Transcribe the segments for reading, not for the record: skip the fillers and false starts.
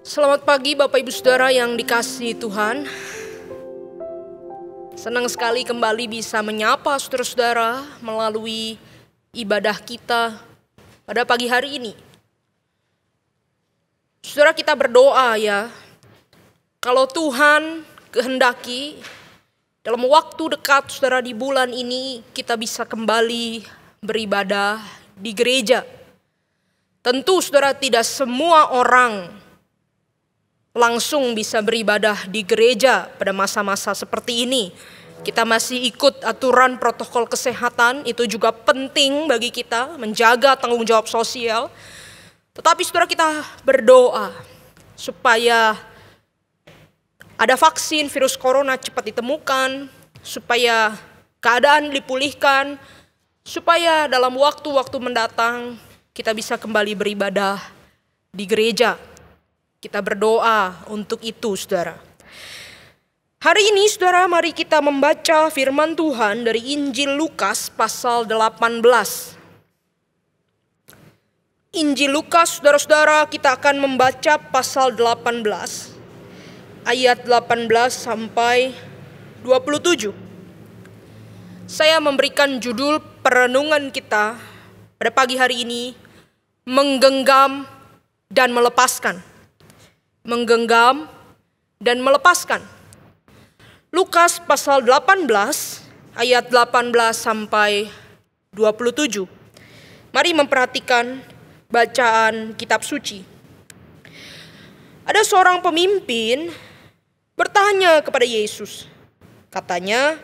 Selamat pagi Bapak Ibu Saudara yang dikasihi Tuhan. Senang sekali kembali bisa menyapa saudara-saudara melalui ibadah kita pada pagi hari ini. Saudara, kita berdoa ya, kalau Tuhan kehendaki dalam waktu dekat saudara di bulan ini kita bisa kembali beribadah di gereja. Tentu saudara, tidak semua orang langsung bisa beribadah di gereja pada masa-masa seperti ini. Kita masih ikut aturan protokol kesehatan, itu juga penting bagi kita menjaga tanggung jawab sosial. Tetapi saudara, kita berdoa supaya ada vaksin virus corona cepat ditemukan, supaya keadaan dipulihkan, supaya dalam waktu-waktu mendatang kita bisa kembali beribadah di gereja. Kita berdoa untuk itu, saudara. Hari ini, saudara, mari kita membaca firman Tuhan dari Injil Lukas pasal 18. Injil Lukas, saudara-saudara, kita akan membaca pasal 18, ayat 18 sampai 27. Saya memberikan judul perenungan kita pada pagi hari ini, menggenggam dan melepaskan. Menggenggam dan melepaskan. Lukas pasal 18 ayat 18 sampai 27. Mari memperhatikan bacaan kitab suci. Ada seorang pemimpin bertanya kepada Yesus. Katanya,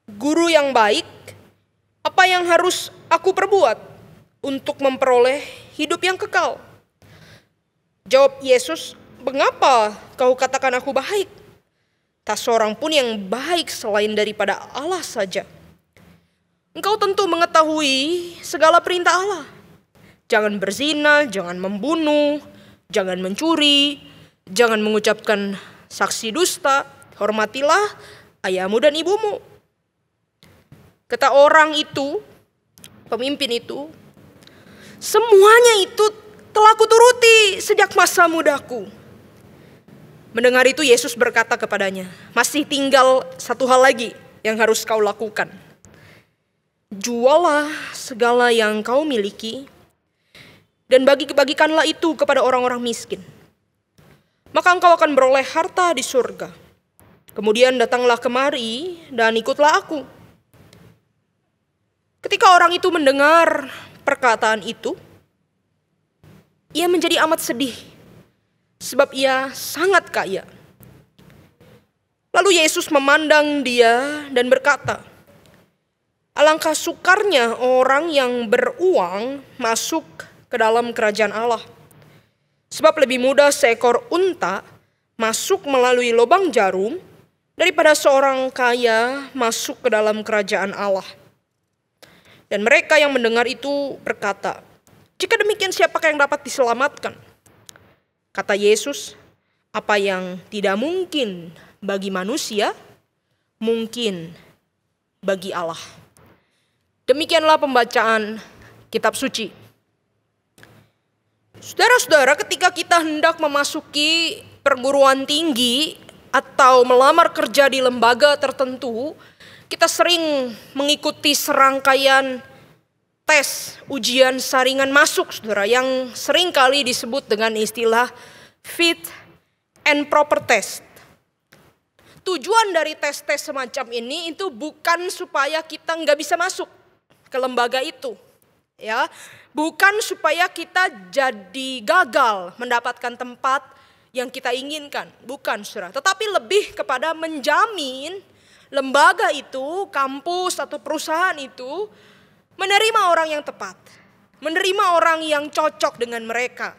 "Guru yang baik, apa yang harus aku perbuat untuk memperoleh hidup yang kekal?" Jawab Yesus, "Mengapa kau katakan aku baik? Tak seorang pun yang baik selain daripada Allah saja. Engkau tentu mengetahui segala perintah Allah. Jangan berzina, jangan membunuh, jangan mencuri, jangan mengucapkan saksi dusta, hormatilah ayahmu dan ibumu." Kata orang itu, pemimpin itu, "Semuanya itu telah kuturuti sejak masa mudaku." Mendengar itu Yesus berkata kepadanya, "Masih tinggal satu hal lagi yang harus kau lakukan. Jualah segala yang kau miliki dan bagikanlah itu kepada orang-orang miskin. Maka engkau akan beroleh harta di surga. Kemudian datanglah kemari dan ikutlah aku." Ketika orang itu mendengar perkataan itu, ia menjadi amat sedih, sebab ia sangat kaya. Lalu Yesus memandang dia dan berkata, "Alangkah sukarnya orang yang beruang masuk ke dalam kerajaan Allah. Sebab lebih mudah seekor unta masuk melalui lubang jarum daripada seorang kaya masuk ke dalam kerajaan Allah." Dan mereka yang mendengar itu berkata, "Jika demikian, siapakah yang dapat diselamatkan?" Kata Yesus, "Apa yang tidak mungkin bagi manusia, mungkin bagi Allah." Demikianlah pembacaan kitab suci. Saudara-saudara, ketika kita hendak memasuki perguruan tinggi atau melamar kerja di lembaga tertentu, kita sering mengikuti serangkaian tes ujian saringan masuk, saudara, yang sering kali disebut dengan istilah fit and proper test. Tujuan dari tes-tes semacam ini itu bukan supaya kita nggak bisa masuk ke lembaga itu, ya, bukan supaya kita jadi gagal mendapatkan tempat yang kita inginkan, bukan, saudara. Tetapi lebih kepada menjamin lembaga itu, kampus atau perusahaan itu menerima orang yang tepat, menerima orang yang cocok dengan mereka.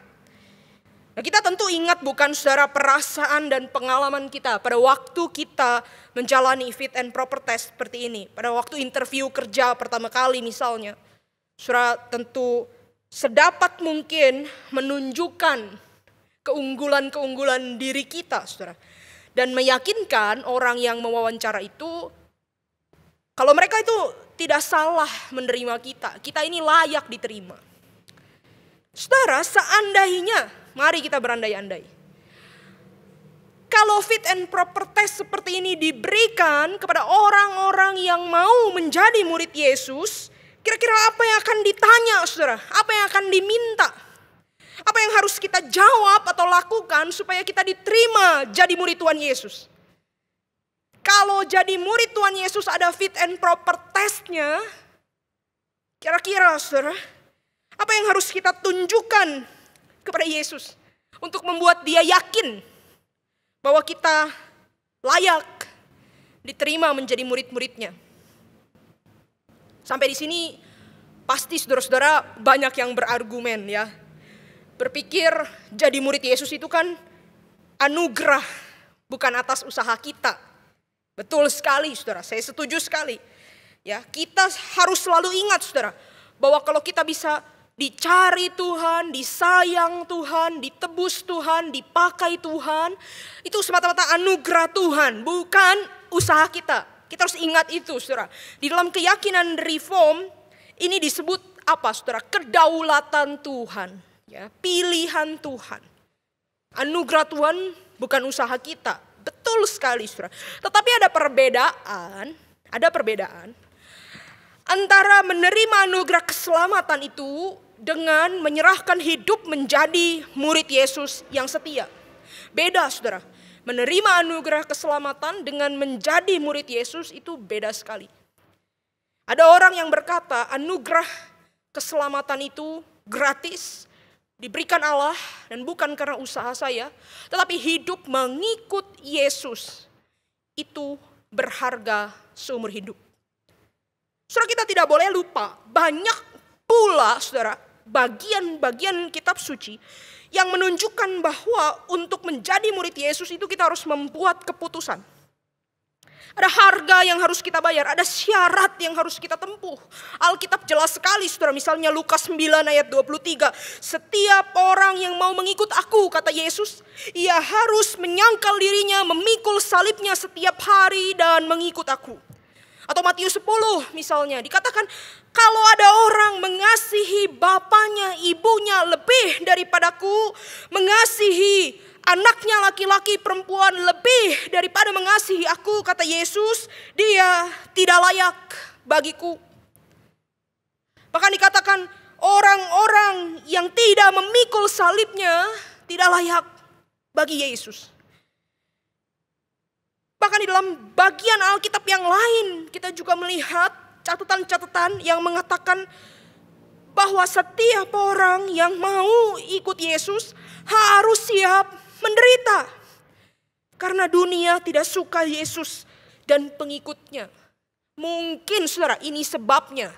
Nah, kita tentu ingat bukan, saudara, perasaan dan pengalaman kita pada waktu kita menjalani fit and proper test seperti ini. Pada waktu interview kerja pertama kali misalnya, saudara tentu sedapat mungkin menunjukkan keunggulan-keunggulan diri kita, saudara. Dan meyakinkan orang yang mewawancara itu, kalau mereka itu tidak salah menerima kita, kita ini layak diterima. Saudara, seandainya Mari kita berandai-andai. Kalau fit and proper test seperti ini diberikan kepada orang-orang yang mau menjadi murid Yesus, kira-kira apa yang akan ditanya, saudara? Apa yang akan diminta? Apa yang harus kita jawab atau lakukan supaya kita diterima jadi murid Tuhan Yesus? Kalau jadi murid Tuhan Yesus ada fit and proper testnya, kira-kira, saudara, apa yang harus kita tunjukkan kepada Yesus untuk membuat dia yakin bahwa kita layak diterima menjadi murid-muridnya? Sampai di sini pasti saudara-saudara banyak yang berargumen ya. Berpikir jadi murid Yesus itu kan anugerah, bukan atas usaha kita. Betul sekali saudara, saya setuju sekali. Ya, kita harus selalu ingat saudara, bahwa kalau kita bisa dicari Tuhan, disayang Tuhan, ditebus Tuhan, dipakai Tuhan, itu semata-mata anugerah Tuhan, bukan usaha kita. Kita harus ingat itu saudara. Di dalam keyakinan reform, ini disebut apa saudara? Kedaulatan Tuhan, ya, pilihan Tuhan. Anugerah Tuhan bukan usaha kita. Betul sekali saudara. Tetapi ada perbedaan antara menerima anugerah keselamatan itu dengan menyerahkan hidup menjadi murid Yesus yang setia. Beda saudara. Menerima anugerah keselamatan dengan menjadi murid Yesus itu beda sekali. Ada orang yang berkata anugerah keselamatan itu gratis, diberikan Allah dan bukan karena usaha saya, tetapi hidup mengikut Yesus itu berharga seumur hidup. Saudara, kita tidak boleh lupa, banyak pula saudara bagian-bagian kitab suci yang menunjukkan bahwa untuk menjadi murid Yesus itu kita harus membuat keputusan. Ada harga yang harus kita bayar, ada syarat yang harus kita tempuh. Alkitab jelas sekali saudara, misalnya Lukas 9 ayat 23. Setiap orang yang mau mengikut aku, kata Yesus, ia harus menyangkal dirinya, memikul salibnya setiap hari dan mengikut aku. Atau Matius 10 misalnya, dikatakan kalau ada orang mengasihi bapaknya, ibunya lebih daripadaku, mengasihi anaknya laki-laki perempuan lebih daripada mengasihi aku, kata Yesus, dia tidak layak bagiku. Bahkan dikatakan orang-orang yang tidak memikul salibnya tidak layak bagi Yesus. Bahkan di dalam bagian Alkitab yang lain kita juga melihat catatan-catatan yang mengatakan bahwa setiap orang yang mau ikut Yesus harus siap menderita. Karena dunia tidak suka Yesus dan pengikutnya. Mungkin saudara ini sebabnya.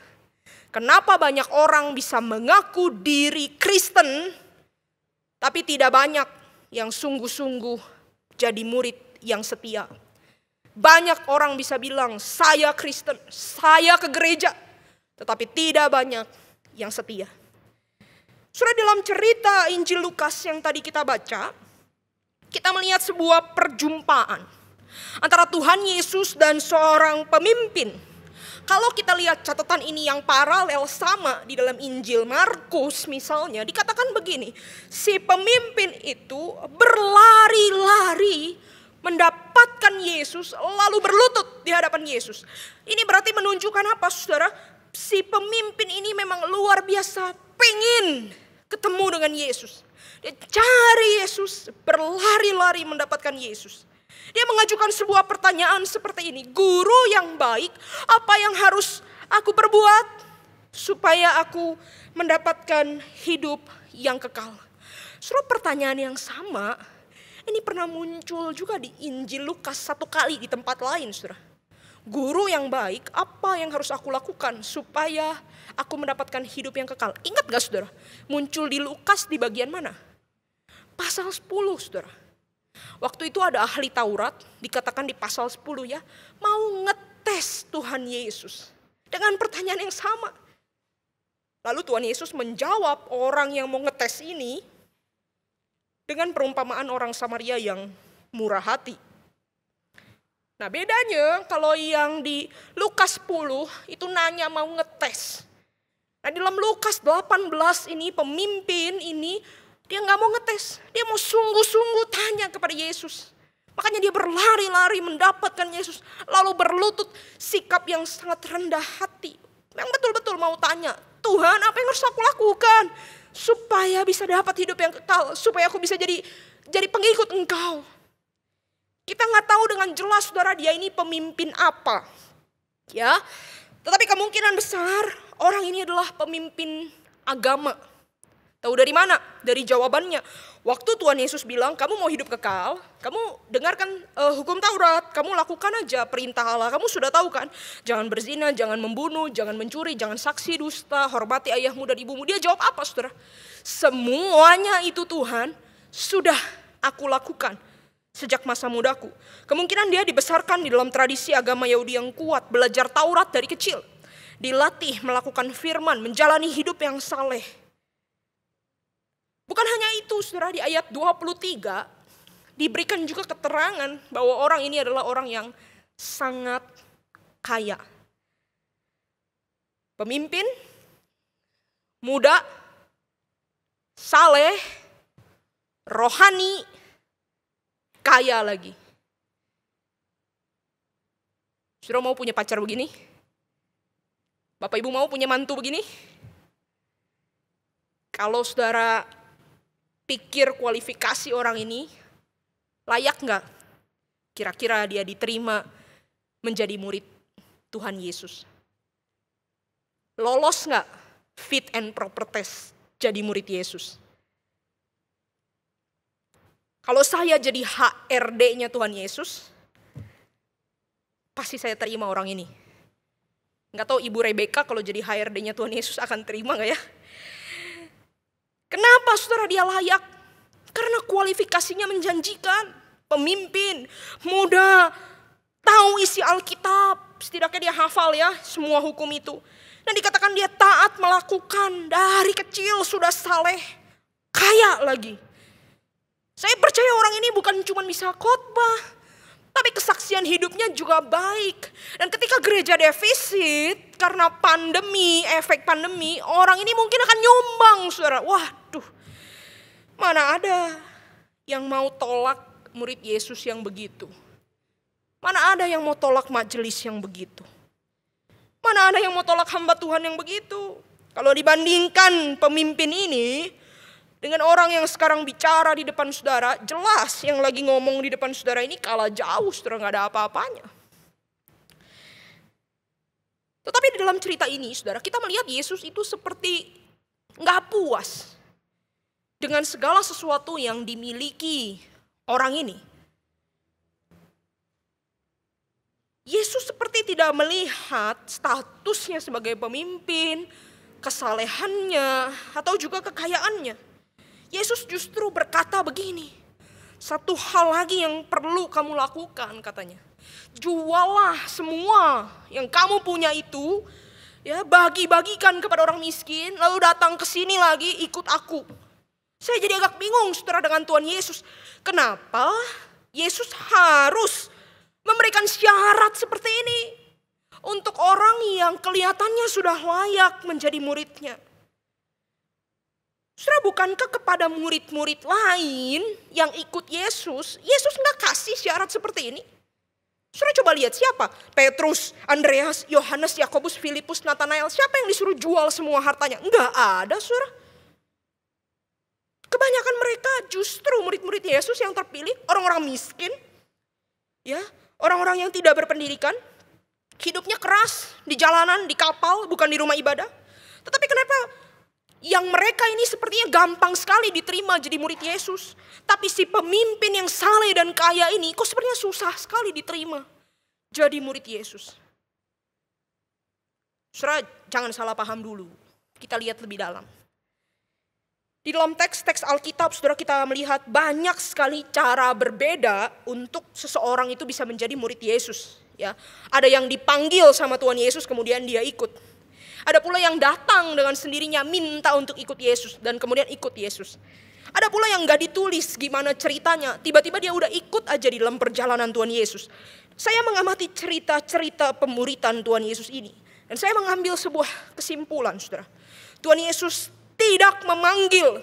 Kenapa banyak orang bisa mengaku diri Kristen tapi tidak banyak yang sungguh-sungguh jadi murid yang setia. Banyak orang bisa bilang saya Kristen, saya ke gereja, tetapi tidak banyak yang setia. Sudah dalam cerita Injil Lukas yang tadi kita baca, kita melihat sebuah perjumpaan antara Tuhan Yesus dan seorang pemimpin. Kalau kita lihat catatan ini yang paralel sama di dalam Injil Markus misalnya, dikatakan begini, si pemimpin itu berlari-lari mendapatkan Yesus lalu berlutut di hadapan Yesus. Ini berarti menunjukkan apa saudara? Si pemimpin ini memang luar biasa pengen ketemu dengan Yesus. Dia cari Yesus, berlari-lari mendapatkan Yesus. Dia mengajukan sebuah pertanyaan seperti ini. Guru yang baik, apa yang harus aku perbuat supaya aku mendapatkan hidup yang kekal? Saudara, pertanyaan yang sama ini pernah muncul juga di Injil Lukas satu kali di tempat lain, saudara. Guru yang baik, apa yang harus aku lakukan supaya aku mendapatkan hidup yang kekal? Ingat gak saudara? Muncul di Lukas di bagian mana? Pasal 10 saudara. Waktu itu ada ahli Taurat, dikatakan di pasal 10 ya, mau ngetes Tuhan Yesus dengan pertanyaan yang sama. Lalu Tuhan Yesus menjawab orang yang mau ngetes ini dengan perumpamaan orang Samaria yang murah hati. Nah bedanya kalau yang di Lukas 10 itu nanya mau ngetes. Nah di dalam Lukas 18 ini pemimpin ini Dia nggak mau ngetes, dia mau sungguh-sungguh tanya kepada Yesus. Makanya dia berlari-lari mendapatkan Yesus. Lalu berlutut, sikap yang sangat rendah hati. Yang betul-betul mau tanya, Tuhan apa yang harus aku lakukan? Supaya bisa dapat hidup yang kekal. Supaya aku bisa jadi pengikut Engkau. Kita nggak tahu dengan jelas saudara dia ini pemimpin apa. Ya, tetapi kemungkinan besar orang ini adalah pemimpin agama. Tahu dari mana? Dari jawabannya. Waktu Tuhan Yesus bilang, kamu mau hidup kekal, kamu dengarkan hukum Taurat, kamu lakukan aja perintah Allah. Kamu sudah tahu kan? Jangan berzina, jangan membunuh, jangan mencuri, jangan saksi dusta, hormati ayahmu dan ibumu. Dia jawab apa saudara? Semuanya itu Tuhan sudah aku lakukan sejak masa mudaku. Kemungkinan dia dibesarkan di dalam tradisi agama Yahudi yang kuat, belajar Taurat dari kecil. Dilatih melakukan firman, menjalani hidup yang saleh. Bukan hanya itu, saudara, di ayat 23 diberikan juga keterangan bahwa orang ini adalah orang yang sangat kaya. Pemimpin, muda, saleh, rohani, kaya lagi. Saudara mau punya pacar begini? Bapak ibu mau punya mantu begini? Kalau saudara pikir kualifikasi orang ini layak nggak? Kira-kira dia diterima menjadi murid Tuhan Yesus? Lolos nggak fit and proper test jadi murid Yesus? Kalau saya jadi HRD-nya Tuhan Yesus, pasti saya terima orang ini. Nggak tahu Ibu Rebecca kalau jadi HRD-nya Tuhan Yesus akan terima nggak ya? Kenapa saudara dia layak? Karena kualifikasinya menjanjikan. Pemimpin, muda, tahu isi Alkitab. Setidaknya dia hafal ya semua hukum itu. Dan dikatakan dia taat melakukan, dari kecil sudah saleh, kaya lagi. Saya percaya orang ini bukan cuma bisa khotbah, tapi kesaksian hidupnya juga baik. Dan ketika gereja defisit karena pandemi, efek pandemi, orang ini mungkin akan nyumbang, saudara. Waduh, mana ada yang mau tolak murid Yesus yang begitu? Mana ada yang mau tolak majelis yang begitu? Mana ada yang mau tolak hamba Tuhan yang begitu? Kalau dibandingkan pemimpin ini dengan orang yang sekarang bicara di depan saudara, jelas yang lagi ngomong di depan saudara ini kalah jauh, saudara, gak ada apa-apanya. Tetapi di dalam cerita ini, saudara, kita melihat Yesus itu seperti gak puas dengan segala sesuatu yang dimiliki orang ini. Yesus seperti tidak melihat statusnya sebagai pemimpin, kesalehannya, atau juga kekayaannya. Yesus justru berkata begini, satu hal lagi yang perlu kamu lakukan katanya. Jualah semua yang kamu punya itu, ya, bagi-bagikan kepada orang miskin, lalu datang ke sini lagi ikut aku. Saya jadi agak bingung saudara dengan Tuhan Yesus. Kenapa Yesus harus memberikan syarat seperti ini untuk orang yang kelihatannya sudah layak menjadi muridnya? Saudara, bukankah kepada murid-murid lain yang ikut Yesus, Yesus nggak kasih syarat seperti ini? Saudara coba lihat siapa? Petrus, Andreas, Yohanes, Yakobus, Filipus, Nathanael. Siapa yang disuruh jual semua hartanya? Nggak ada, saudara. Kebanyakan mereka justru murid-murid Yesus yang terpilih, orang-orang miskin, ya, orang-orang yang tidak berpendidikan, hidupnya keras di jalanan, di kapal, bukan di rumah ibadah. Tetapi kenapa yang mereka ini sepertinya gampang sekali diterima jadi murid Yesus. Tapi si pemimpin yang saleh dan kaya ini kok sepertinya susah sekali diterima jadi murid Yesus. Saudara, jangan salah paham dulu. Kita lihat lebih dalam. Di dalam teks-teks Alkitab, saudara, kita melihat banyak sekali cara berbeda untuk seseorang itu bisa menjadi murid Yesus. Ya, ada yang dipanggil sama Tuhan Yesus kemudian dia ikut. Ada pula yang datang dengan sendirinya minta untuk ikut Yesus dan kemudian ikut Yesus. Ada pula yang gak ditulis gimana ceritanya, tiba-tiba dia udah ikut aja di dalam perjalanan Tuhan Yesus. Saya mengamati cerita-cerita pemuritan Tuhan Yesus ini. Dan saya mengambil sebuah kesimpulan, saudara. Tuhan Yesus tidak memanggil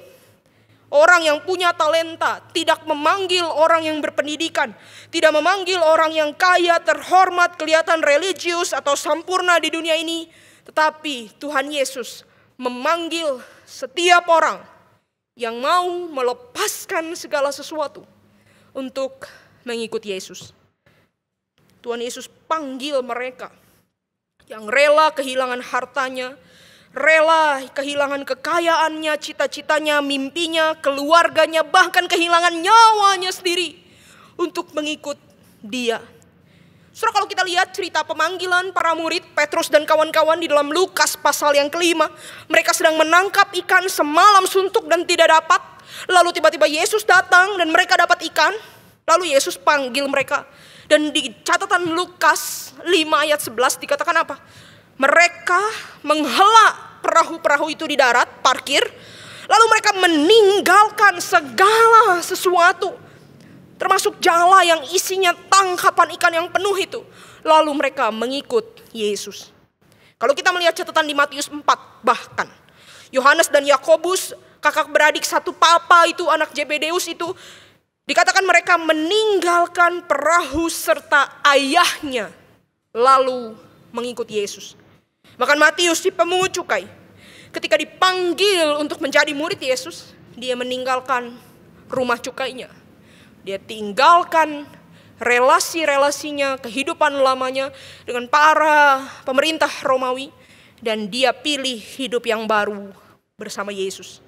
Orang yang punya talenta, tidak memanggil orang yang berpendidikan, tidak memanggil orang yang kaya, terhormat, kelihatan religius atau sempurna di dunia ini. Tetapi Tuhan Yesus memanggil setiap orang yang mau melepaskan segala sesuatu untuk mengikut Yesus. Tuhan Yesus panggil mereka yang rela kehilangan hartanya, rela kehilangan kekayaannya, cita-citanya, mimpinya, keluarganya, bahkan kehilangan nyawanya sendiri untuk mengikut Dia. Saudara, kalau kita lihat cerita pemanggilan para murid Petrus dan kawan-kawan di dalam Lukas pasal yang ke-5, mereka sedang menangkap ikan semalam suntuk dan tidak dapat. Lalu tiba-tiba Yesus datang dan mereka dapat ikan. Lalu Yesus panggil mereka. Dan di catatan Lukas 5 ayat 11 dikatakan apa? Mereka menghela perahu-perahu itu di darat, parkir. Lalu mereka meninggalkan segala sesuatu, termasuk jala yang isinya tangkapan ikan yang penuh itu. Lalu mereka mengikut Yesus. Kalau kita melihat catatan di Matius 4, bahkan Yohanes dan Yakobus, kakak beradik satu papa itu, anak Zebedeus itu, dikatakan mereka meninggalkan perahu serta ayahnya, lalu mengikut Yesus. Bahkan Matius, si pemungut cukai, ketika dipanggil untuk menjadi murid Yesus, dia meninggalkan rumah cukainya. Dia tinggalkan relasi-relasinya, kehidupan lamanya dengan para pemerintah Romawi. Dan dia pilih hidup yang baru bersama Yesus.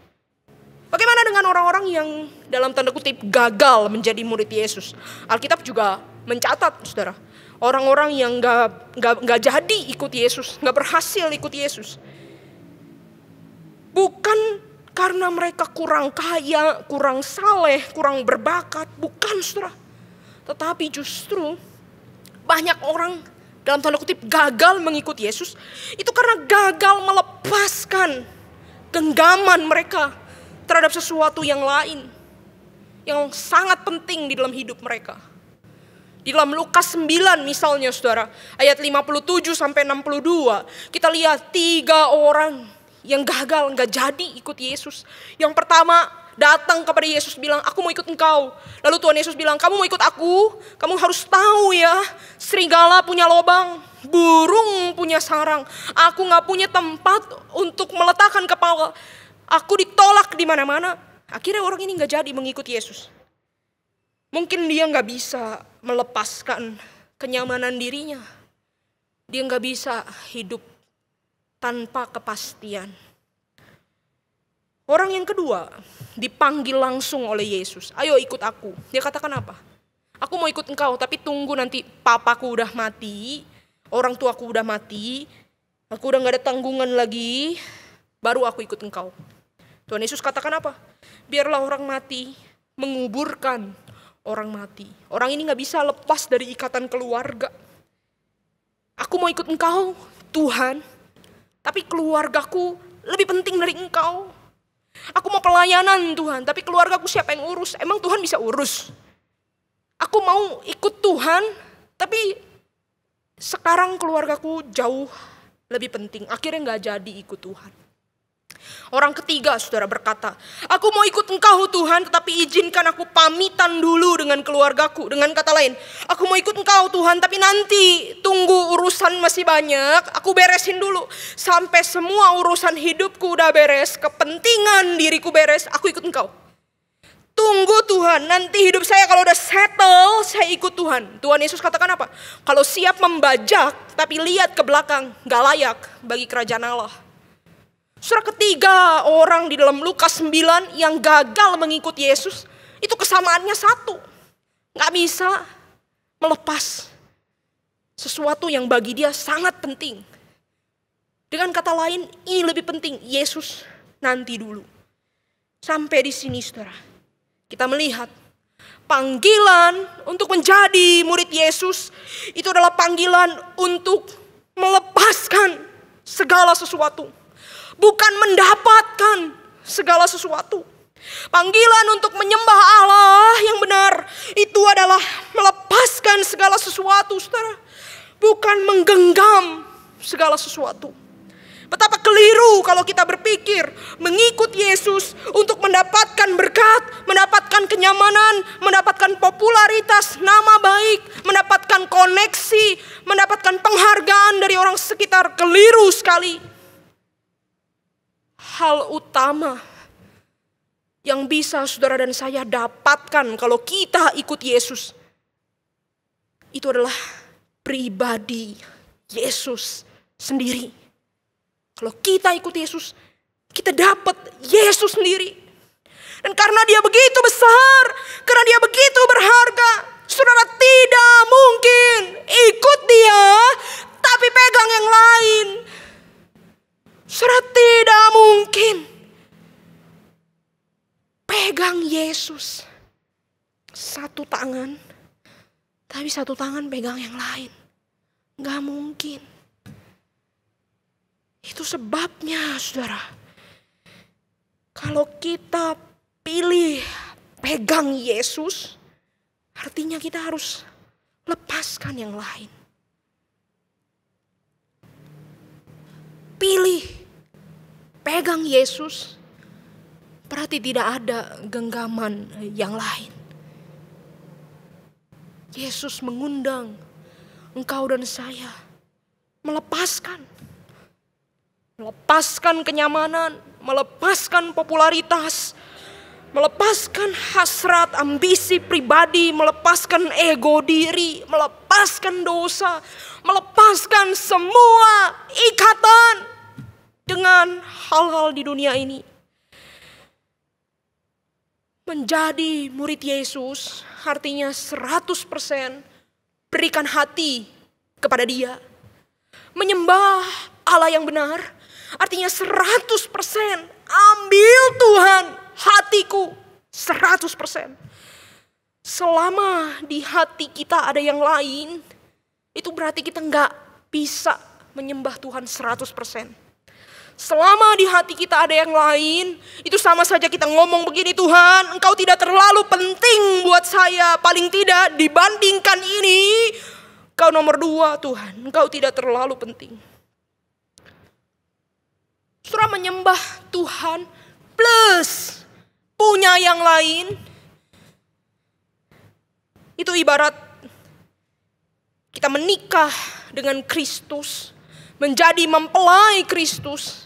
Bagaimana dengan orang-orang yang dalam tanda kutip gagal menjadi murid Yesus? Alkitab juga mencatat, saudara, orang-orang yang gak jadi ikut Yesus, gak berhasil ikut Yesus. Bukan karena mereka kurang kaya, kurang saleh, kurang berbakat. Bukan, saudara. Tetapi justru banyak orang dalam tanda kutip gagal mengikut Yesus. Itu karena gagal melepaskan genggaman mereka terhadap sesuatu yang lain, yang sangat penting di dalam hidup mereka. Di dalam Lukas 9 misalnya, saudara, ayat 57 sampai 62, kita lihat 3 orang yang gagal, gak jadi ikut Yesus. Yang pertama datang kepada Yesus bilang, aku mau ikut engkau. Lalu Tuhan Yesus bilang, kamu mau ikut aku? Kamu harus tahu ya, serigala punya lubang, burung punya sarang. Aku gak punya tempat untuk meletakkan kepala. Aku ditolak di mana-mana. Akhirnya orang ini gak jadi mengikut Yesus. Mungkin dia gak bisa melepaskan kenyamanan dirinya. Dia gak bisa hidup tanpa kepastian. Orang yang kedua dipanggil langsung oleh Yesus. Ayo ikut aku. Dia katakan apa? Aku mau ikut engkau, tapi tunggu nanti papaku udah mati, orang tuaku udah mati, aku udah gak ada tanggungan lagi, baru aku ikut engkau. Tuhan Yesus katakan apa? Biarlah orang mati menguburkan orang mati. Orang ini gak bisa lepas dari ikatan keluarga. Aku mau ikut engkau, Tuhan, tapi keluargaku lebih penting dari engkau. Aku mau pelayanan Tuhan, tapi keluargaku siapa yang urus? Emang Tuhan bisa urus? Aku mau ikut Tuhan, tapi sekarang keluargaku jauh lebih penting. Akhirnya gak jadi ikut Tuhan. Orang ketiga, saudara, berkata, aku mau ikut engkau Tuhan, tetapi izinkan aku pamitan dulu dengan keluargaku. Dengan kata lain, aku mau ikut engkau Tuhan, tapi nanti tunggu urusan masih banyak, aku beresin dulu. Sampai semua urusan hidupku udah beres, kepentingan diriku beres, aku ikut engkau. Tunggu Tuhan, nanti hidup saya kalau udah settle, saya ikut Tuhan. Tuhan Yesus katakan apa? Kalau siap membajak, tapi lihat ke belakang, gak layak bagi kerajaan Allah. Saudara, ketiga orang di dalam Lukas 9 yang gagal mengikut Yesus, itu kesamaannya satu. Gak bisa melepas sesuatu yang bagi dia sangat penting. Dengan kata lain, ini lebih penting, Yesus nanti dulu. Sampai di sini, saudara, kita melihat panggilan untuk menjadi murid Yesus itu adalah panggilan untuk melepaskan segala sesuatu, bukan mendapatkan segala sesuatu. Panggilan untuk menyembah Allah yang benar itu adalah melepaskan segala sesuatu, saudara, bukan menggenggam segala sesuatu. Betapa keliru kalau kita berpikir mengikut Yesus untuk mendapatkan berkat, mendapatkan kenyamanan, mendapatkan popularitas, nama baik, mendapatkan koneksi, mendapatkan penghargaan dari orang sekitar. Keliru sekali. Hal utama yang bisa saudara dan saya dapatkan kalau kita ikut Yesus, itu adalah pribadi Yesus sendiri. Kalau kita ikut Yesus, kita dapat Yesus sendiri. Dan karena dia begitu besar, karena dia begitu berharga, saudara tidak mungkin ikut dia, tapi pegang yang lain. Saudara tidak mungkin pegang Yesus satu tangan, tapi satu tangan pegang yang lain. Gak mungkin. Itu sebabnya saudara, kalau kita pilih pegang Yesus, artinya kita harus lepaskan yang lain. Pilih pegang Yesus, berarti tidak ada genggaman yang lain. Yesus mengundang engkau dan saya melepaskan kenyamanan, melepaskan popularitas, melepaskan hasrat, ambisi pribadi, melepaskan ego diri, melepaskan dosa, melepaskan semua ikatan dengan hal-hal di dunia ini. Menjadi murid Yesus artinya 100% berikan hati kepada dia. Menyembah Allah yang benar artinya 100% ambil Tuhan hatiku 100%. Selama di hati kita ada yang lain, itu berarti kita gak bisa menyembah Tuhan 100%. Selama di hati kita ada yang lain, itu sama saja kita ngomong begini, Tuhan, engkau tidak terlalu penting buat saya. Paling tidak dibandingkan ini, engkau nomor 2 Tuhan, engkau tidak terlalu penting. Saudara menyembah Tuhan plus punya yang lain, itu ibarat kita menikah dengan Kristus, menjadi mempelai Kristus,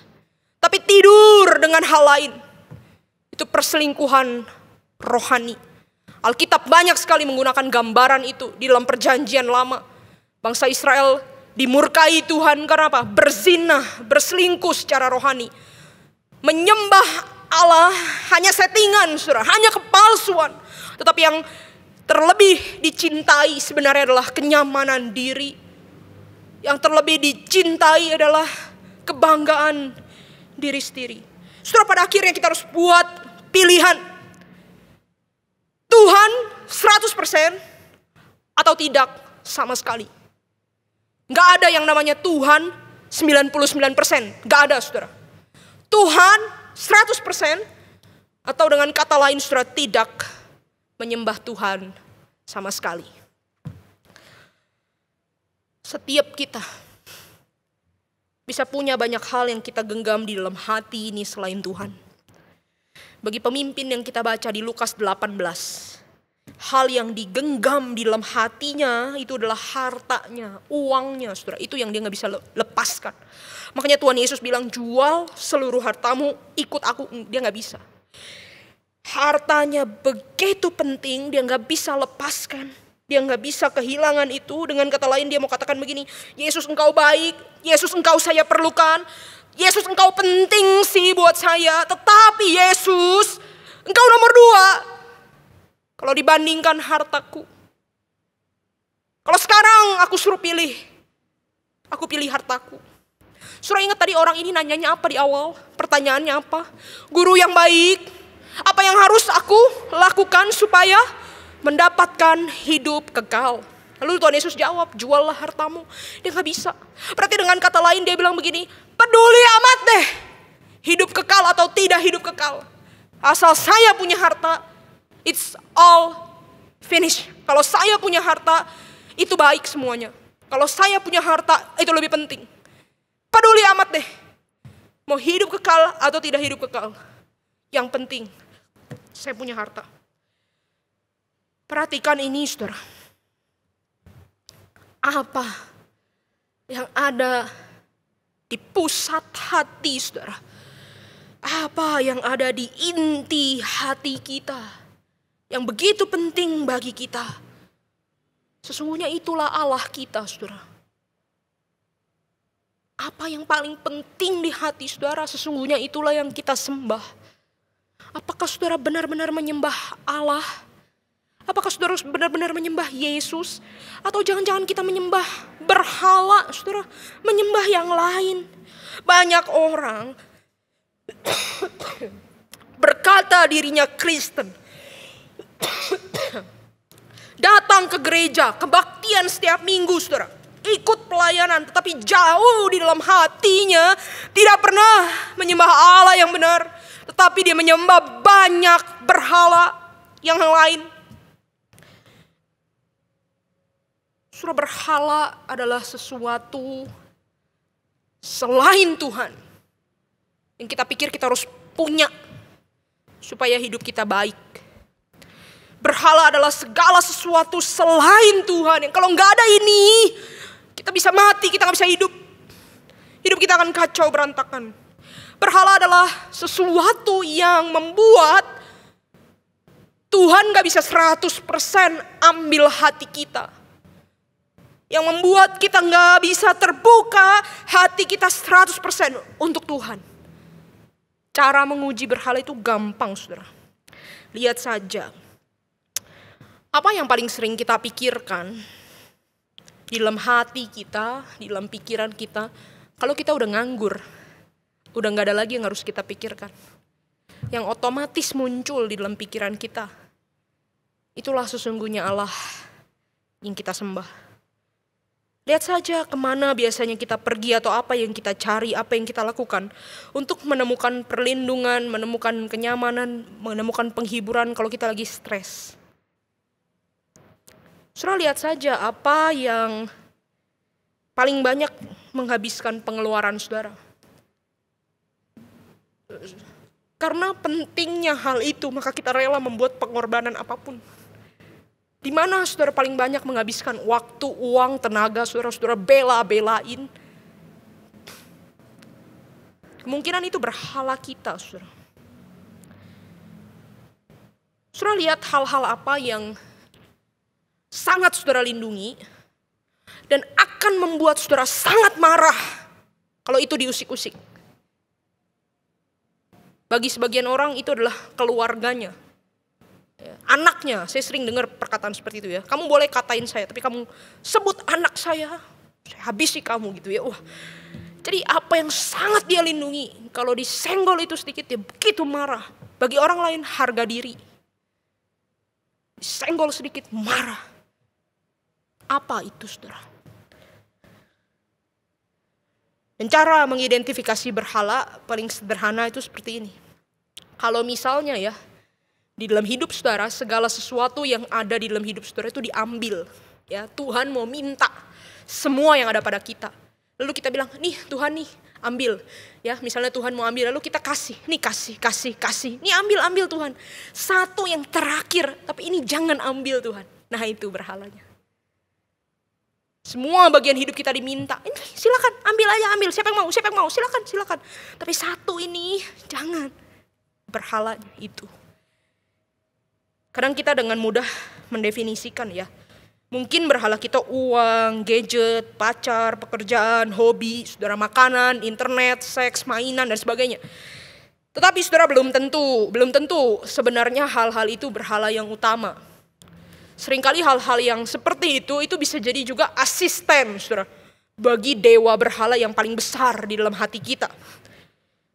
tapi tidur dengan hal lain. Itu perselingkuhan rohani. Alkitab banyak sekali menggunakan gambaran itu di dalam perjanjian lama. Bangsa Israel dimurkai Tuhan karena apa? Berzina, berselingkuh secara rohani. Menyembah Allah hanya settingan, saudara, hanya kepalsuan. Tetapi yang terlebih dicintai sebenarnya adalah kenyamanan diri. Yang terlebih dicintai adalah kebanggaan diri sendiri. Saudara, pada akhirnya kita harus buat pilihan. Tuhan 100% atau tidak sama sekali. Gak ada yang namanya Tuhan 99%. Gak ada, saudara. Tuhan 100% atau dengan kata lain, saudara, tidak menyembah Tuhan sama sekali. Setiap kita bisa punya banyak hal yang kita genggam di dalam hati ini selain Tuhan. Bagi pemimpin yang kita baca di Lukas 18, hal yang digenggam di dalam hatinya itu adalah hartanya, uangnya, saudara. Itu yang dia gak bisa lepaskan. Makanya Tuhan Yesus bilang, jual seluruh hartamu, ikut aku. Dia gak bisa. Hartanya begitu penting, dia gak bisa lepaskan. Dia gak bisa kehilangan itu. Dengan kata lain dia mau katakan begini, Yesus engkau baik, Yesus engkau saya perlukan, Yesus engkau penting sih buat saya, tetapi Yesus engkau nomor 2 kalau dibandingkan hartaku. Kalau sekarang aku suruh pilih, aku pilih hartaku. Saudara ingat tadi orang ini nanyanya apa di awal? Pertanyaannya apa? Guru yang baik, apa yang harus aku lakukan supaya mendapatkan hidup kekal? Lalu Tuhan Yesus jawab, juallah hartamu. Dia gak bisa. Berarti dengan kata lain dia bilang begini, peduli amat deh hidup kekal atau tidak hidup kekal. Asal saya punya harta, it's all finished. Kalau saya punya harta, itu baik semuanya. Kalau saya punya harta, itu lebih penting. Peduli amat deh. Mau hidup kekal atau tidak hidup kekal. Yang penting, saya punya harta. Perhatikan ini, saudara. Apa yang ada di pusat hati, saudara? Apa yang ada di inti hati kita yang begitu penting bagi kita? Sesungguhnya itulah Allah kita, saudara. Apa yang paling penting di hati saudara? Sesungguhnya itulah yang kita sembah. Apakah saudara benar-benar menyembah Allah? Apakah saudara benar-benar menyembah Yesus? Atau jangan-jangan kita menyembah berhala, saudara? Menyembah yang lain. Banyak orang berkata dirinya Kristen. Datang ke gereja, kebaktian setiap minggu, saudara. Ikut pelayanan, tetapi jauh di dalam hatinya tidak pernah menyembah Allah yang benar. Tetapi dia menyembah banyak berhala yang lain. Saudara, berhala adalah sesuatu selain Tuhan yang kita pikir kita harus punya supaya hidup kita baik. Berhala adalah segala sesuatu selain Tuhan yang kalau nggak ada ini, kita bisa mati, kita nggak bisa hidup. Hidup kita akan kacau berantakan. Berhala adalah sesuatu yang membuat Tuhan nggak bisa 100% ambil hati kita. Yang membuat kita nggak bisa terbuka hati kita 100% untuk Tuhan. Cara menguji berhala itu gampang, saudara. Lihat saja. Apa yang paling sering kita pikirkan di dalam hati kita, di dalam pikiran kita, kalau kita udah nganggur, udah gak ada lagi yang harus kita pikirkan. Yang otomatis muncul di dalam pikiran kita, itulah sesungguhnya Allah yang kita sembah. Lihat saja kemana biasanya kita pergi atau apa yang kita cari, apa yang kita lakukan untuk menemukan perlindungan, menemukan kenyamanan, menemukan penghiburan kalau kita lagi stres. Saudara, lihat saja apa yang paling banyak menghabiskan pengeluaran saudara. Karena pentingnya hal itu, maka kita rela membuat pengorbanan apapun. Di mana saudara paling banyak menghabiskan waktu, uang, tenaga, saudara bela-belain. Kemungkinan itu berhala kita, saudara. Saudara, lihat hal-hal apa yang sangat saudara lindungi dan akan membuat saudara sangat marah kalau itu diusik-usik. Bagi sebagian orang itu adalah keluarganya, anaknya. Saya sering dengar perkataan seperti itu ya. Kamu boleh katain saya, tapi kamu sebut anak saya habisi kamu gitu ya. Wah. Jadi apa yang sangat dia lindungi, kalau disenggol itu sedikit dia begitu marah. Bagi orang lain harga diri. Disenggol sedikit marah. Apa itu, saudara? Dan cara mengidentifikasi berhala paling sederhana itu seperti ini. Kalau misalnya ya, di dalam hidup saudara, segala sesuatu yang ada di dalam hidup saudara itu diambil. Ya, Tuhan mau minta semua yang ada pada kita. Lalu kita bilang, nih Tuhan nih, ambil. Ya, misalnya Tuhan mau ambil, lalu kita kasih. Nih kasih. Nih ambil Tuhan. Satu yang terakhir, tapi ini jangan ambil Tuhan. Nah itu berhalanya. Semua bagian hidup kita diminta. Ini silakan, ambil aja, ambil. Siapa yang mau, silakan. Tapi satu ini, jangan. Berhalanya itu. Kadang kita dengan mudah mendefinisikan ya. Mungkin berhala kita uang, gadget, pacar, pekerjaan, hobi, saudara makanan, internet, seks, mainan, dan sebagainya. Tetapi saudara belum tentu sebenarnya hal-hal itu berhala yang utama. Seringkali hal-hal yang seperti itu bisa jadi juga asisten, saudara, bagi dewa berhala yang paling besar di dalam hati kita.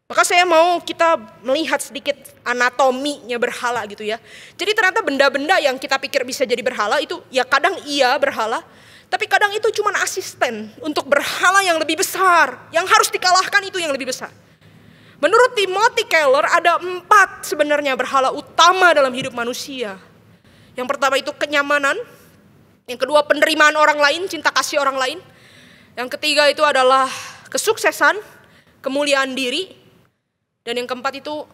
Maka saya mau kita melihat sedikit anatominya berhala gitu ya. Jadi ternyata benda-benda yang kita pikir bisa jadi berhala itu ya kadang iya berhala, tapi kadang itu cuma asisten untuk berhala yang lebih besar. Yang harus dikalahkan itu yang lebih besar. Menurut Timothy Keller ada 4 sebenarnya berhala utama dalam hidup manusia. Yang pertama itu kenyamanan, yang kedua penerimaan orang lain, cinta kasih orang lain. Yang ketiga itu adalah kesuksesan, kemuliaan diri. Dan yang keempat itu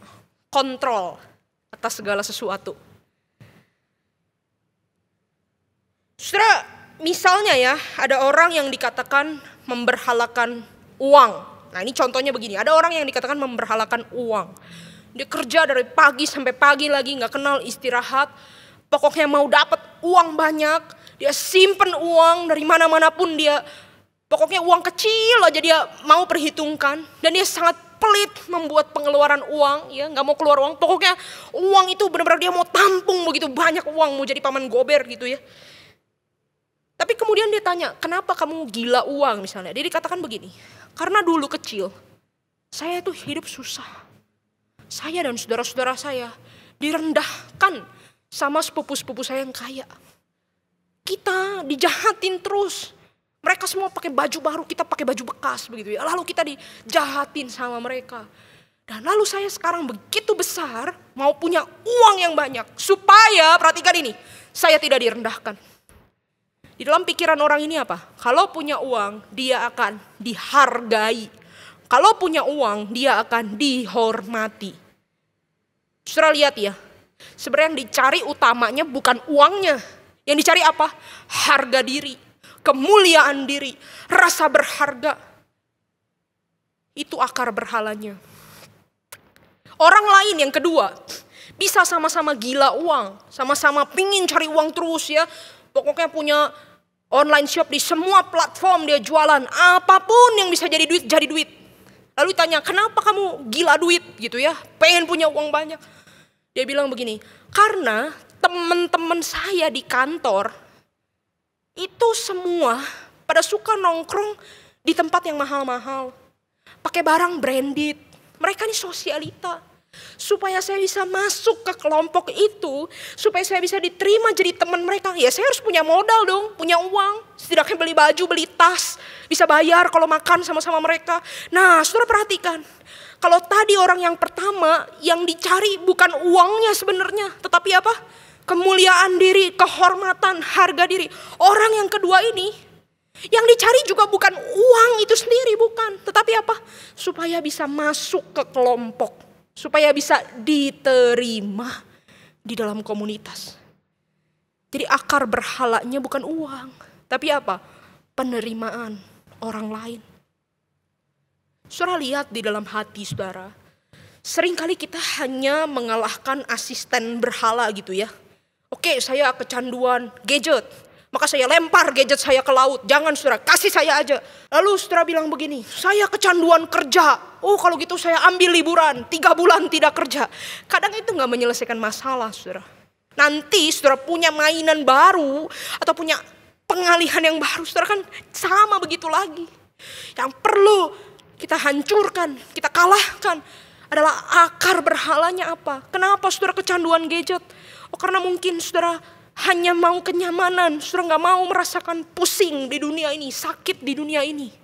kontrol atas segala sesuatu. Saudara, misalnya ya, ada orang yang dikatakan memberhalakan uang. Nah ini contohnya begini, ada orang yang dikatakan memberhalakan uang. Dia kerja dari pagi sampai pagi lagi, gak kenal istirahat. Pokoknya mau dapat uang banyak, dia simpen uang dari mana-mana pun dia. Pokoknya uang kecil aja dia mau perhitungkan. Dan dia sangat pelit membuat pengeluaran uang, ya gak mau keluar uang. Pokoknya uang itu benar-benar dia mau tampung begitu banyak uang, mau jadi paman gober gitu ya. Tapi kemudian dia tanya, kenapa kamu gila uang misalnya? Dia dikatakan begini, karena dulu kecil, saya tuh hidup susah. Saya dan saudara-saudara saya direndahkan sama sepupu-sepupu saya yang kaya. Kita dijahatin terus. Mereka semua pakai baju baru, kita pakai baju bekas begitu ya. Lalu kita dijahatin sama mereka. Dan lalu saya sekarang begitu besar, mau punya uang yang banyak. Supaya, perhatikan ini, saya tidak direndahkan. Di dalam pikiran orang ini apa? Kalau punya uang, dia akan dihargai. Kalau punya uang, dia akan dihormati. Saudara lihat ya, sebenarnya yang dicari utamanya bukan uangnya. Yang dicari apa? Harga diri, kemuliaan diri, rasa berharga. Itu akar berhalanya. Orang lain yang kedua, bisa sama-sama gila uang, sama-sama pingin cari uang terus ya. Pokoknya punya online shop di semua platform, dia jualan apapun yang bisa jadi duit, jadi duit. Lalu tanya, kenapa kamu gila duit gitu ya, pengen punya uang banyak. Dia bilang begini, karena teman-teman saya di kantor itu semua pada suka nongkrong di tempat yang mahal-mahal, pakai barang branded. Mereka ini sosialita. Supaya saya bisa masuk ke kelompok itu, supaya saya bisa diterima jadi teman mereka, ya saya harus punya modal dong, punya uang. Setidaknya beli baju, beli tas, bisa bayar kalau makan sama-sama mereka. Nah, saudara perhatikan, kalau tadi orang yang pertama yang dicari bukan uangnya sebenarnya, tetapi apa? Kemuliaan diri, kehormatan, harga diri. Orang yang kedua ini, yang dicari juga bukan uang itu sendiri, bukan. Tetapi apa? Supaya bisa masuk ke kelompok. Supaya bisa diterima di dalam komunitas. Jadi akar berhalanya bukan uang. Tapi apa? Penerimaan orang lain. Saudara lihat di dalam hati saudara. Seringkali kita hanya mengalahkan asisten berhala gitu ya. Oke, saya kecanduan gadget. Maka saya lempar gadget saya ke laut. Jangan saudara, kasih saya aja. Lalu saudara bilang begini, saya kecanduan kerja. Oh kalau gitu saya ambil liburan, 3 bulan tidak kerja. Kadang itu gak menyelesaikan masalah saudara. Nanti saudara punya mainan baru atau punya pengalihan yang baru. Saudara kan sama begitu lagi. Yang perlu kita hancurkan, kita kalahkan adalah akar berhalanya apa. Kenapa saudara kecanduan gadget? Oh karena mungkin saudara hanya mau kenyamanan, saudara gak mau merasakan pusing di dunia ini, sakit di dunia ini.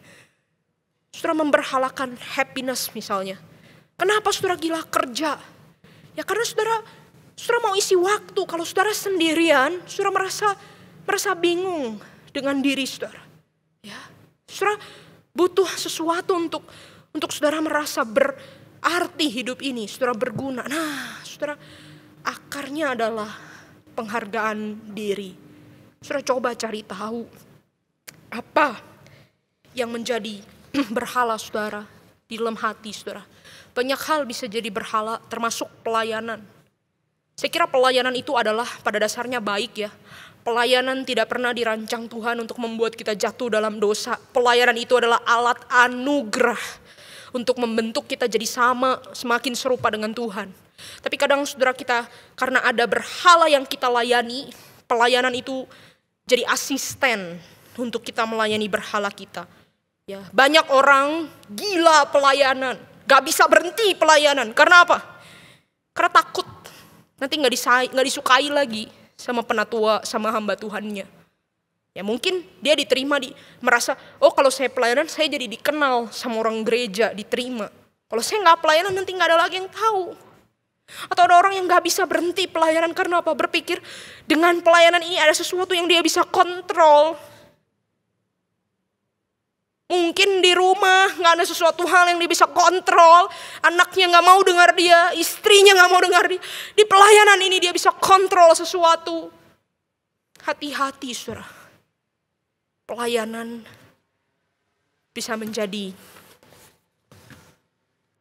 Saudara memberhalakan happiness misalnya. Kenapa saudara gila kerja? Ya karena saudara mau isi waktu. Kalau saudara sendirian, saudara merasa bingung dengan diri saudara. Ya, saudara butuh sesuatu untuk saudara merasa berarti hidup ini, saudara berguna. Nah, saudara akarnya adalah penghargaan diri. Saudara coba cari tahu apa yang menjadi berhala saudara di dalam hati saudara. Banyak hal bisa jadi berhala termasuk pelayanan. Saya kira pelayanan itu adalah pada dasarnya baik ya. Pelayanan tidak pernah dirancang Tuhan untuk membuat kita jatuh dalam dosa. Pelayanan itu adalah alat anugerah untuk membentuk kita jadi semakin serupa dengan Tuhan. Tapi kadang saudara kita karena ada berhala yang kita layani, pelayanan itu jadi asisten untuk kita melayani berhala kita. Ya, banyak orang gila pelayanan, gak bisa berhenti pelayanan. Karena apa? Karena takut nanti gak disukai lagi sama penatua, sama hamba Tuhannya. Ya mungkin dia diterima, merasa, oh kalau saya pelayanan saya jadi dikenal sama orang gereja, diterima. Kalau saya gak pelayanan nanti gak ada lagi yang tahu. Atau ada orang yang gak bisa berhenti pelayanan karena apa? Berpikir dengan pelayanan ini ada sesuatu yang dia bisa kontrol. Mungkin di rumah gak ada sesuatu hal yang dia bisa kontrol. Anaknya gak mau dengar dia, istrinya gak mau dengar dia. Di pelayanan ini dia bisa kontrol sesuatu. Hati-hati saudara. Pelayanan bisa menjadi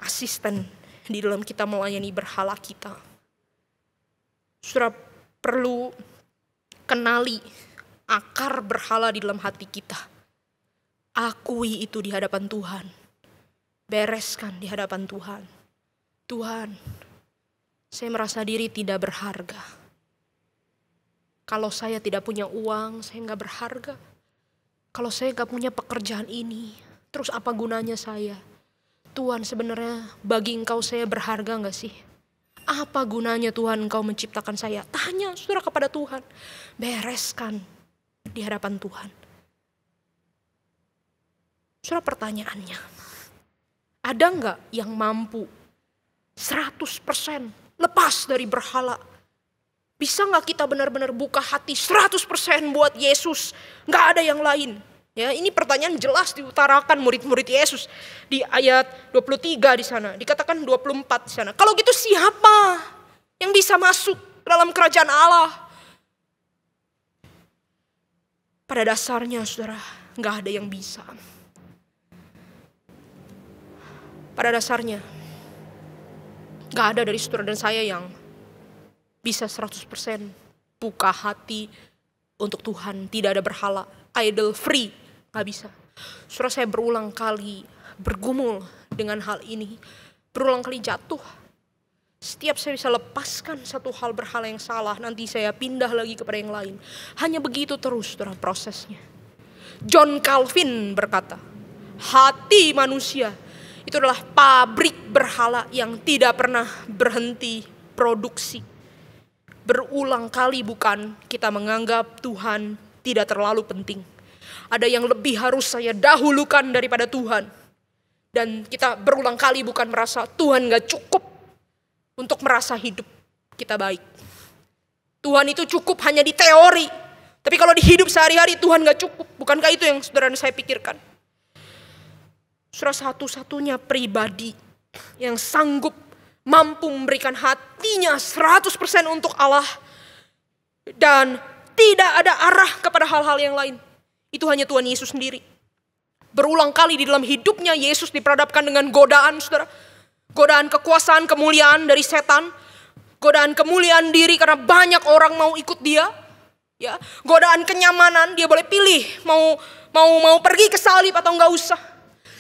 asisten di dalam kita melayani berhala kita. Saudara perlu kenali akar berhala di dalam hati kita. Akui itu di hadapan Tuhan. Bereskan di hadapan Tuhan. Tuhan, saya merasa diri tidak berharga. Kalau saya tidak punya uang, saya nggak berharga. Kalau saya nggak punya pekerjaan ini, terus apa gunanya saya? Tuhan, sebenarnya bagi Engkau saya berharga nggak sih? Apa gunanya Tuhan Engkau menciptakan saya? Tanya saudara kepada Tuhan. Bereskan di hadapan Tuhan. Saudara, pertanyaannya, ada nggak yang mampu 100% lepas dari berhala? Bisa nggak kita benar-benar buka hati 100% buat Yesus? Nggak ada yang lain. Ya, ini pertanyaan jelas diutarakan murid-murid Yesus di ayat 23 di sana. Dikatakan 24 di sana. Kalau gitu siapa yang bisa masuk dalam kerajaan Allah? Pada dasarnya saudara, nggak ada yang bisa. Pada dasarnya, gak ada dari saudara dan saya yang bisa 100% buka hati untuk Tuhan. Tidak ada berhala, idol free, gak bisa. Saudara, saya berulang kali bergumul dengan hal ini. Berulang kali jatuh. Setiap saya bisa lepaskan satu hal berhala yang salah, nanti saya pindah lagi kepada yang lain. Hanya begitu terus saudara prosesnya. John Calvin berkata, hati manusia itu adalah pabrik berhala yang tidak pernah berhenti produksi. Berulang kali bukan kita menganggap Tuhan tidak terlalu penting. Ada yang lebih harus saya dahulukan daripada Tuhan. Dan kita berulang kali bukan merasa Tuhan gak cukup untuk merasa hidup kita baik. Tuhan itu cukup hanya di teori. Tapi kalau di hidup sehari-hari Tuhan gak cukup. Bukankah itu yang saudara dan saya pikirkan? Saudara, satu-satunya pribadi yang sanggup mampu memberikan hatinya 100% untuk Allah dan tidak ada arah kepada hal-hal yang lain, itu hanya Tuhan Yesus sendiri. Berulang kali di dalam hidupnya Yesus diperhadapkan dengan godaan, saudara. Godaan kekuasaan, kemuliaan dari setan. Godaan kemuliaan diri karena banyak orang mau ikut dia. Ya, godaan kenyamanan, dia boleh pilih mau pergi ke salib atau enggak usah.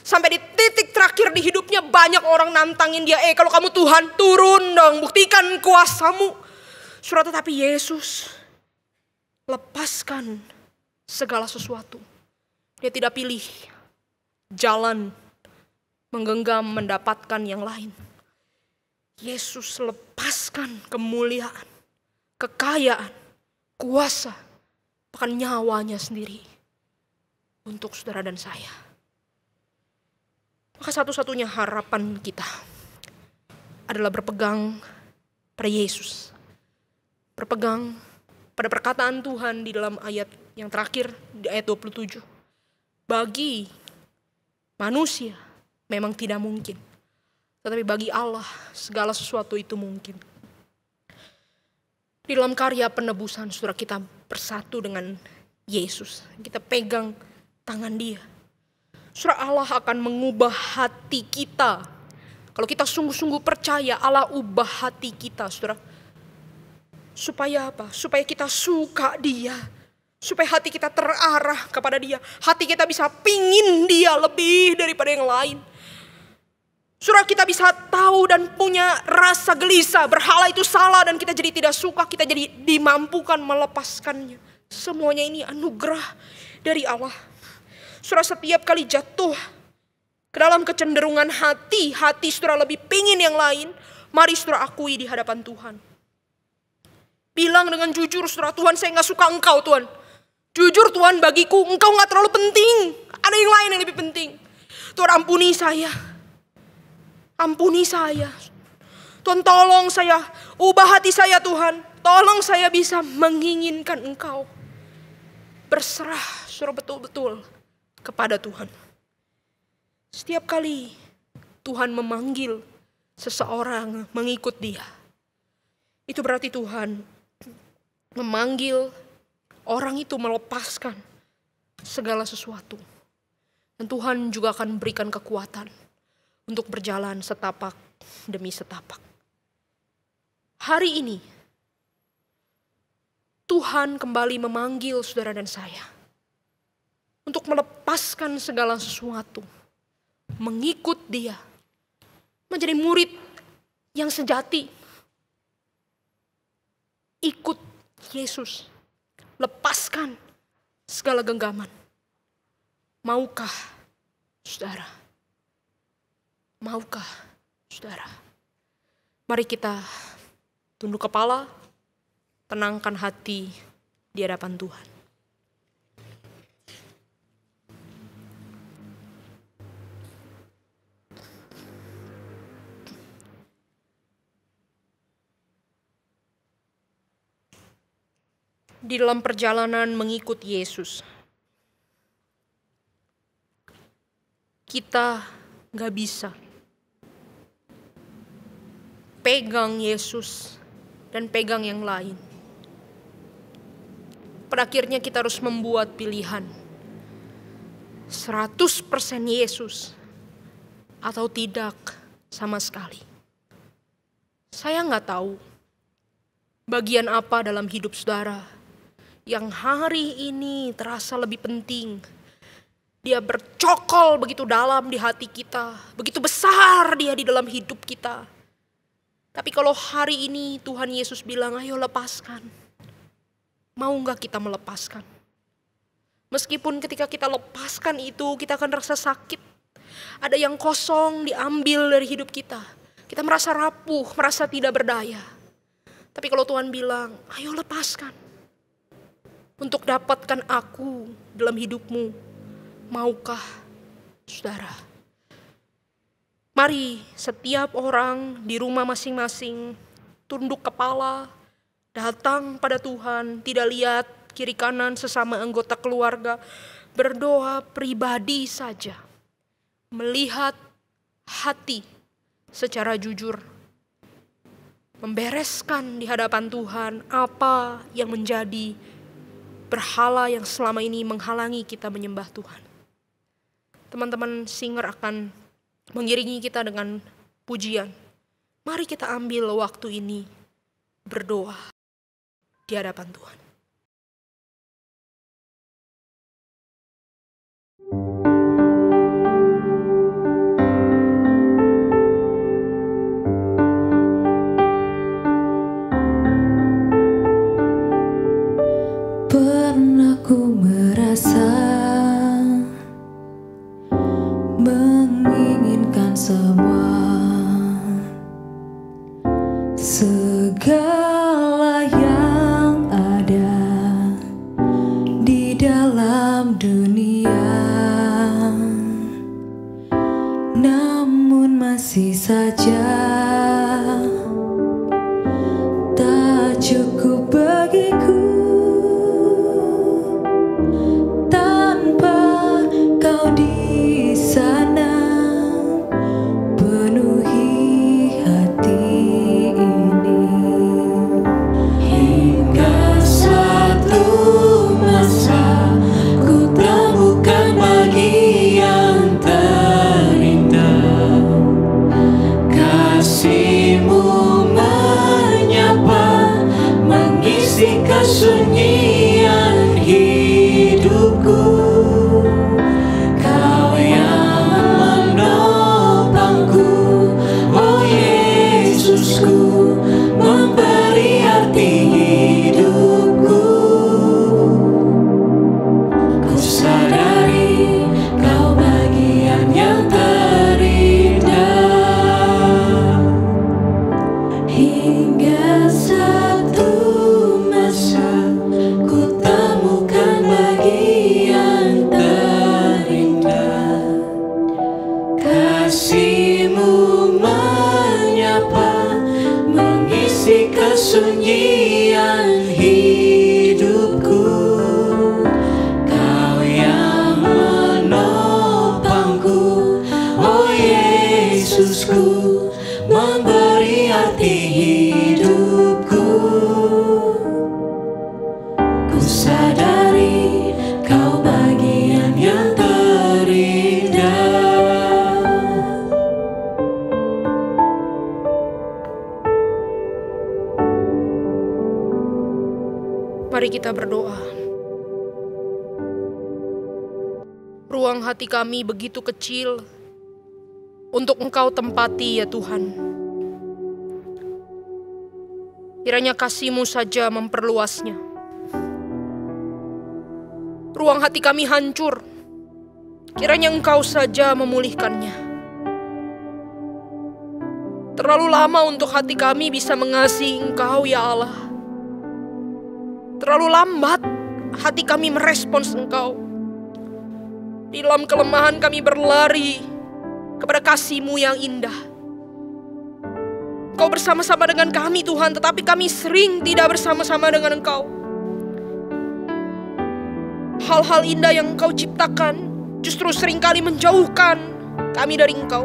Sampai di titik terakhir di hidupnya banyak orang nantangin dia. Kalau kamu Tuhan, turun dong, buktikan kuasamu. Saudara, tetapi Yesus lepaskan segala sesuatu. Dia tidak pilih jalan menggenggam mendapatkan yang lain. Yesus lepaskan kemuliaan, kekayaan, kuasa, bahkan nyawanya sendiri untuk saudara dan saya. Maka satu-satunya harapan kita adalah berpegang pada Yesus. Berpegang pada perkataan Tuhan di dalam ayat yang terakhir, di ayat 27. Bagi manusia memang tidak mungkin. Tetapi bagi Allah segala sesuatu itu mungkin. Di dalam karya penebusan saudara, kita bersatu dengan Yesus. Kita pegang tangan dia. Saudara, Allah akan mengubah hati kita. Kalau kita sungguh-sungguh percaya, Allah ubah hati kita, saudara. Supaya apa? Supaya kita suka dia. Supaya hati kita terarah kepada dia. Hati kita bisa pingin dia lebih daripada yang lain. Saudara, kita bisa tahu dan punya rasa gelisah. Berhala itu salah dan kita jadi tidak suka. Kita jadi dimampukan melepaskannya. Semuanya ini anugerah dari Allah. Saudara, setiap kali jatuh ke dalam kecenderungan hati saudara lebih pingin yang lain, mari saudara akui di hadapan Tuhan. Bilang dengan jujur, saudara, Tuhan, saya gak suka engkau, Tuhan. Jujur Tuhan, bagiku engkau gak terlalu penting. Ada yang lain yang lebih penting. Tuhan, ampuni saya. Ampuni saya. Tuhan, tolong saya. Ubah hati saya, Tuhan. Tolong saya bisa menginginkan engkau. Berserah, saudara, betul-betul kepada Tuhan. Setiap kali Tuhan memanggil seseorang mengikut Dia, itu berarti Tuhan memanggil orang itu melepaskan segala sesuatu. Dan Tuhan juga akan memberikan kekuatan untuk berjalan setapak demi setapak. Hari ini, Tuhan kembali memanggil saudara dan saya untuk melepaskan segala sesuatu, mengikut Dia, menjadi murid yang sejati. Ikut Yesus, lepaskan segala genggaman. Maukah saudara? Maukah saudara? Mari kita tunduk kepala, tenangkan hati di hadapan Tuhan. Di dalam perjalanan mengikut Yesus, kita gak bisa pegang Yesus dan pegang yang lain. Pada akhirnya kita harus membuat pilihan 100% Yesus atau tidak sama sekali. Saya gak tahu bagian apa dalam hidup saudara yang hari ini terasa lebih penting. Dia bercokol begitu dalam di hati kita, begitu besar dia di dalam hidup kita. Tapi kalau hari ini Tuhan Yesus bilang, ayo lepaskan. Mau gak kita melepaskan? Meskipun ketika kita lepaskan itu, kita akan rasa sakit. Ada yang kosong diambil dari hidup kita. Kita merasa rapuh, merasa tidak berdaya. Tapi kalau Tuhan bilang, ayo lepaskan. Untuk dapatkan aku dalam hidupmu, maukah saudara? Mari setiap orang di rumah masing-masing tunduk kepala, datang pada Tuhan, tidak lihat kiri kanan sesama anggota keluarga, berdoa pribadi saja, melihat hati secara jujur, membereskan di hadapan Tuhan apa yang menjadi berhala yang selama ini menghalangi kita menyembah Tuhan. Teman-teman singer akan mengiringi kita dengan pujian. Mari kita ambil waktu ini berdoa di hadapan Tuhan. Pernah ku merasa menginginkan segala yang ada di dalam dunia, namun masih saja tak cukup bagiku. Kau di sana penuhi hati ini, hingga satu masa ku temukan bagian terindah. Kasih-Mu menyapa, mengisi kesunyian hidupku. Memberi arti hidupku. Ku sadari Kau bagian yang terindah, hingga satu masa ku Mari kita berdoa. Ruang hati kami begitu kecil untuk Engkau tempati ya Tuhan. Kiranya kasih-Mu saja memperluasnya. Ruang hati kami hancur. Kiranya Engkau saja memulihkannya. Terlalu lama untuk hati kami bisa mengasihi Engkau ya Allah. Terlalu lambat hati kami merespons Engkau. Di dalam kelemahan kami berlari kepada kasih-Mu yang indah. Engkau bersama-sama dengan kami Tuhan, tetapi kami sering tidak bersama-sama dengan Engkau. Hal-hal indah yang Engkau ciptakan justru seringkali menjauhkan kami dari Engkau.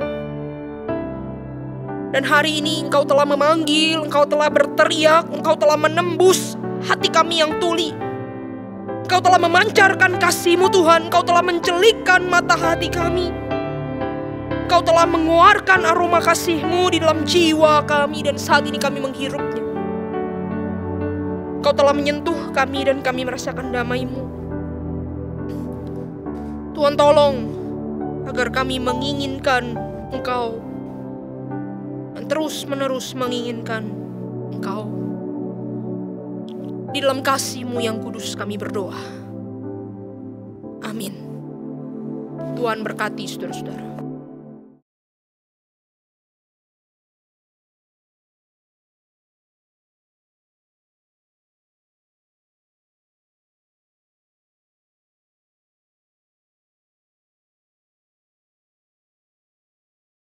Dan hari ini Engkau telah memanggil, Engkau telah berteriak, Engkau telah menembus hati kami yang tuli. Engkau telah memancarkan kasih-Mu Tuhan, Engkau telah mencelikkan mata hati kami. Engkau telah mengeluarkan aroma kasih-Mu di dalam jiwa kami dan saat ini kami menghirupnya. Engkau telah menyentuh kami dan kami merasakan damai-Mu. Tuhan tolong agar kami menginginkan Engkau dan terus-menerus menginginkan Engkau. Di dalam kasih-Mu yang kudus kami berdoa. Amin. Tuhan berkati saudara-saudara.